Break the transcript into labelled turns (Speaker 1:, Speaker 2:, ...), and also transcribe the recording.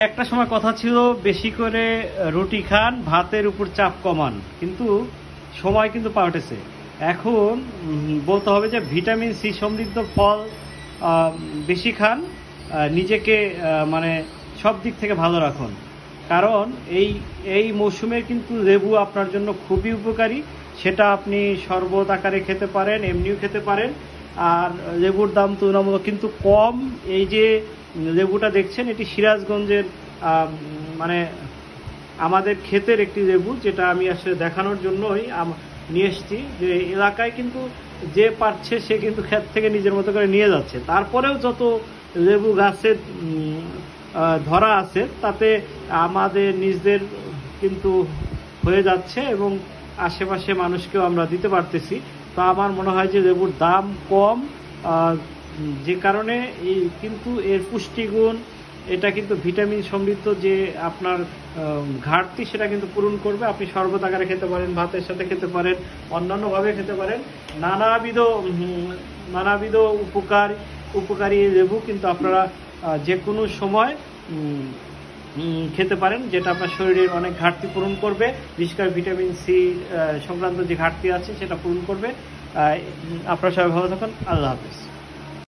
Speaker 1: একটা সময় কথা ছিল বেশি করে রুটি খান, ভাতের উপর চাপ কমান, কিন্তু সময় কিন্তু পাল্টেছে। এখন বলতে হবে যে ভিটামিন সি সমৃদ্ধ ফল বেশি খান, নিজেকে মানে সব দিক থেকে ভালো রাখুন। কারণ এই এই মৌসুমে কিন্তু লেবু আপনার জন্য খুবই উপকারী। সেটা আপনি শরবত আকারে খেতে পারেন, এমনিও খেতে পারেন। আর লেবুর দাম তুলনামূলক কিন্তু কম। এই যে লেবুটা দেখছেন, এটি সিরাজগঞ্জের মানে আমাদের ক্ষেতের একটি লেবু, যেটা আমি আসলে দেখানোর জন্যই নিয়ে এসেছি। যে এলাকায় কিন্তু যে পারছে সে কিন্তু ক্ষেত থেকে নিজের মতো করে নিয়ে যাচ্ছে। তারপরেও যত লেবু গাছে ধরা আছে তাতে আমাদের নিজেদের কিন্তু হয়ে যাচ্ছে এবং আশেপাশে মানুষকেও আমরা দিতে পারতেছি। তো আমার মনে হয় যে লেবুর দাম কম, যে কারণে এই কিন্তু এর পুষ্টিগুণ, এটা কিন্তু ভিটামিন সমৃদ্ধ যে আপনার ঘাটতি সেটা কিন্তু পূরণ করবে। আপনি শরবত আকারে খেতে পারেন, ভাতের সাথে খেতে পারেন, অন্যান্যভাবে খেতে পারেন। নানাবিধ নানাবিধ উপকারী লেবু কিন্তু আপনারা যে কোনো সময় খেতে পারেন, যেটা আপনার শরীরের অনেক ঘাটতি পূরণ করবে। বিশেষ করে ভিটামিন সি সংক্রান্ত যে ঘাটতি আছে সেটা পূরণ করবে। আপনারা সবাই ভালো থাকুন। আল্লাহ হাফেজ।